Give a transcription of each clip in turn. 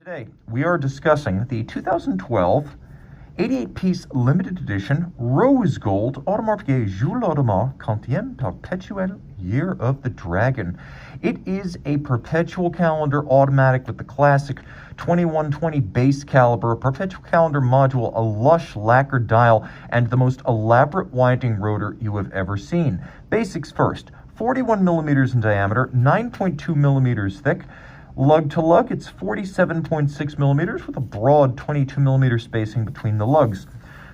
Today, we are discussing the 2012 88-piece limited edition Rose Gold Audemars Piguet Jules Audemars Quantième Perpétuel Year of the Dragon. It is a perpetual calendar automatic with the classic 2120 base caliber, a perpetual calendar module, a lush lacquered dial, and the most elaborate winding rotor you have ever seen. Basics first: 41 millimeters in diameter, 9.2 millimeters thick. Lug to lug, it's 47.6 millimeters with a broad 22 millimeter spacing between the lugs.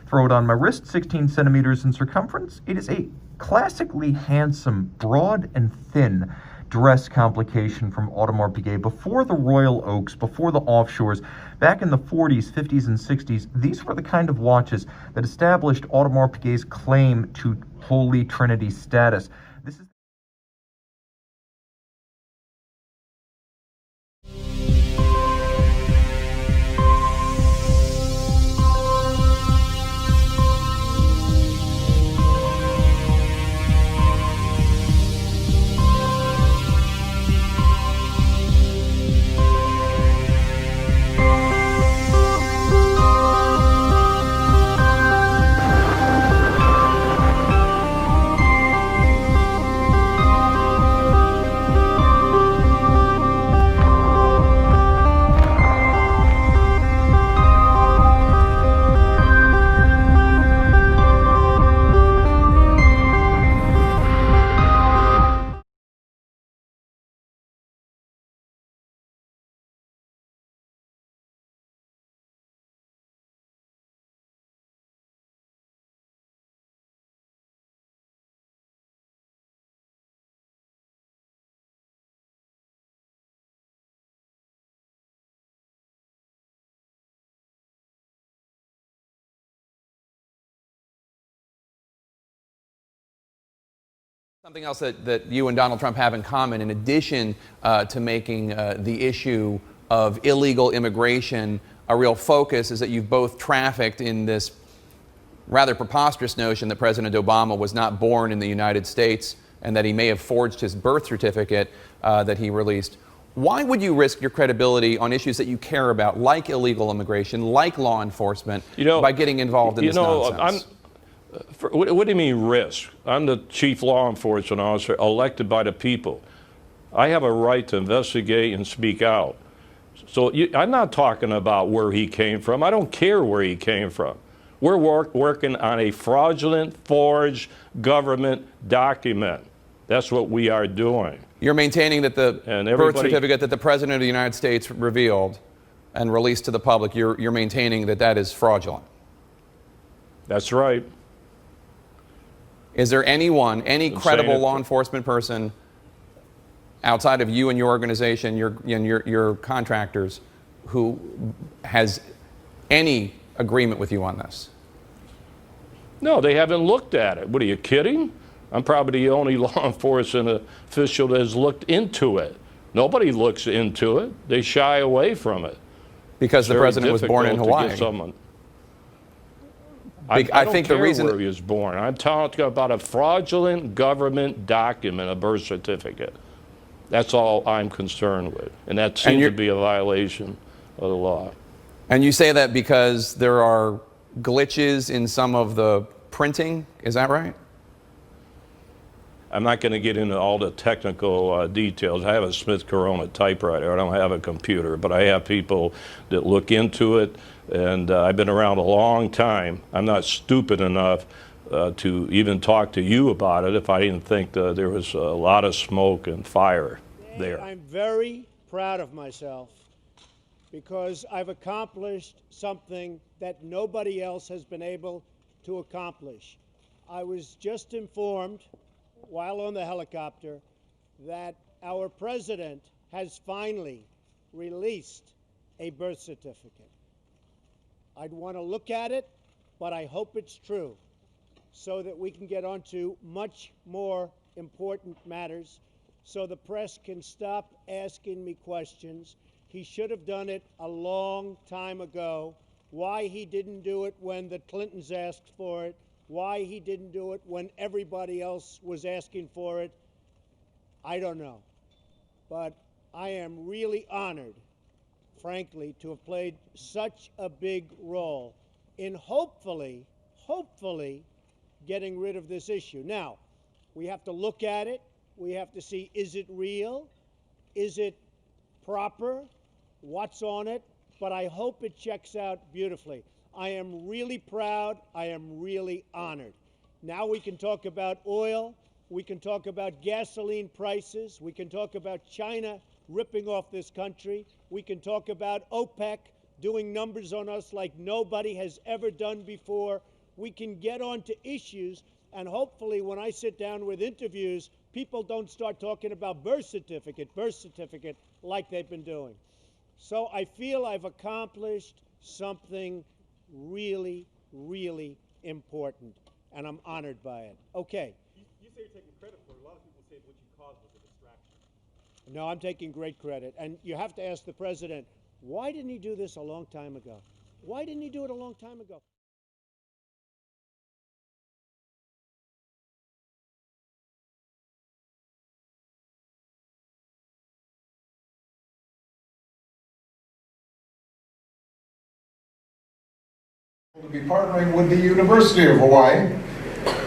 Throw it on my wrist, 16 centimeters in circumference. It is a classically handsome, broad and thin dress complication from Audemars Piguet. Before the Royal Oaks, before the offshores, back in the 40s, 50s, and 60s, these were the kind of watches that established Audemars Piguet's claim to Holy Trinity status. This is something else that you and Donald Trump have in common, in addition to making the issue of illegal immigration a real focus, is that you've both trafficked in this rather preposterous notion that President Obama was not born in the United States and that he may have forged his birth certificate that he released. Why would you risk your credibility on issues that you care about, like illegal immigration, like law enforcement, by getting involved in this nonsense? What do you mean risk? I'm the chief law enforcement officer elected by the people. I have a right to investigate and speak out. So I'm not talking about where he came from. I don't care where he came from. We're working on a fraudulent, forged government document. That's what we are doing. You're maintaining that the birth certificate that the President of the United States revealed and released to the public, you're maintaining that that is fraudulent. That's right. Is there anyone, any credible law enforcement person outside of you and your organization, your contractors, who has any agreement with you on this? No, they haven't looked at it. What, are you kidding? I'm probably the only law enforcement official that has looked into it. Nobody looks into it. They shy away from it. Because the president was born in Hawaii. I think the reason where he was born. I'm talking about a fraudulent government document, a birth certificate. That's all I'm concerned with, and that seems to be a violation of the law. And you say that because there are glitches in some of the printing, is that right? I'm not going to get into all the technical details. I have a Smith Corona typewriter. I don't have a computer, but I have people that look into it, and I've been around a long time. I'm not stupid enough to even talk to you about it if I didn't think there was a lot of smoke and fire there. I'm very proud of myself because I've accomplished something that nobody else has been able to accomplish. I was just informed while on the helicopter that our president has finally released a birth certificate. I'd want to look at it, but I hope it's true so that we can get on to much more important matters so the press can stop asking me questions. He should have done it a long time ago. Why he didn't do it when the Clintons asked for it, why he didn't do it when everybody else was asking for it, I don't know. But I am really honored frankly, to have played such a big role in hopefully getting rid of this issue. Now, we have to look at it. We have to see, is it real? Is it proper? What's on it? But I hope it checks out beautifully. I am really proud. I am really honored. Now we can talk about oil. We can talk about gasoline prices. We can talk about China ripping off this country. We can talk about OPEC doing numbers on us like nobody has ever done before. We can get on to issues, and hopefully when I sit down with interviews, people don't start talking about birth certificate, like they've been doing. So I feel I've accomplished something really, really important, and I'm honored by it. Okay. You say you're taking credit for it. A lot of people say what you caused was a distraction. No, I'm taking great credit. And you have to ask the president, why didn't he do this a long time ago? Why didn't he do it a long time ago? To be partnering with the University of Hawaii,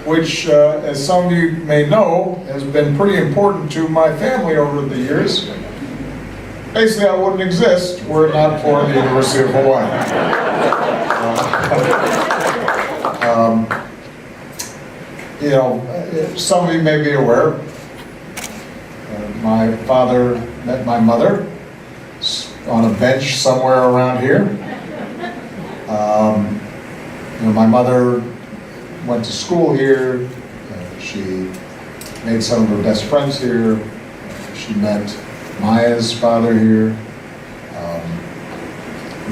which, as some of you may know, has been pretty important to my family over the years. Basically, I wouldn't exist were it not for the University of Hawaii. You know, some of you may be aware, my father met my mother on a bench somewhere around here. You know, my mother went to school here. She made some of her best friends here. She met Maya's father here.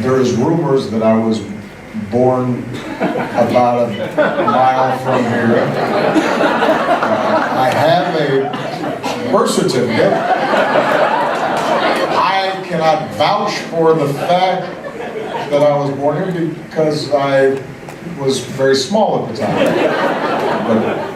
There is rumors that I was born about a mile from here. I have a birth certificate. I cannot vouch for the fact that I was born here because I was very small at the time. But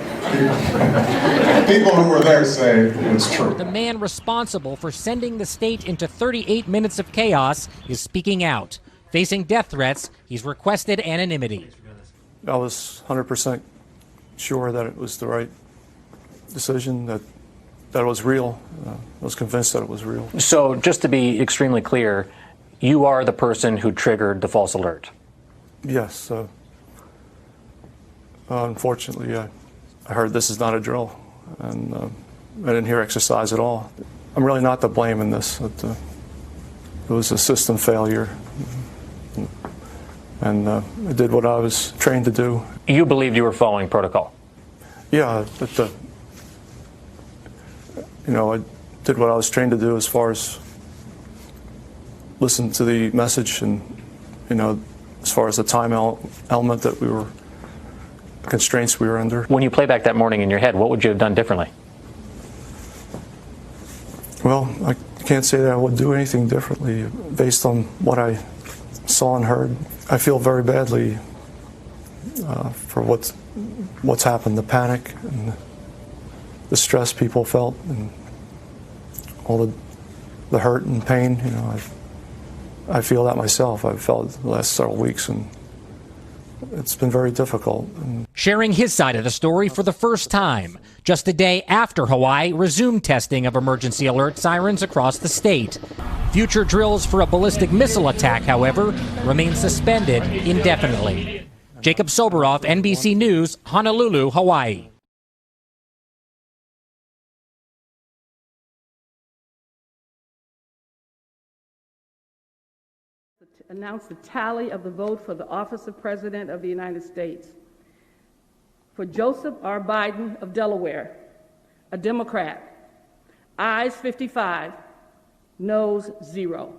people who were there say it's true. The man responsible for sending the state into 38 minutes of chaos is speaking out. Facing death threats, he's requested anonymity. I was 100% sure that it was the right decision, that it was real. I was convinced that it was real. So just to be extremely clear, you are the person who triggered the false alert? Yes. Unfortunately, I heard this is not a drill, and I didn't hear exercise at all. I'm really not to blame in this. It was a system failure, and I did what I was trained to do. You believed you were following protocol? Yeah, but you know, I did what I was trained to do as far as listen to the message, and you know, as far as the time element that we were, constraints we were under. When you play back that morning in your head, what would you have done differently? Well, I can't say that I would do anything differently based on what I saw and heard. I feel very badly for what's happened, the panic and the stress people felt, and all the hurt and pain. You know, I feel that myself. I've felt it the last several weeks, and it's been very difficult. Sharing his side of the story for the first time, just a day after Hawaii resumed testing of emergency alert sirens across the state. Future drills for a ballistic missile attack, however, remain suspended indefinitely. Jacob Soboroff, NBC News, Honolulu, Hawaii. Announce the tally of the vote for the office of President of the United States. For Joseph R. Biden of Delaware, a Democrat, ayes 55, noes 0.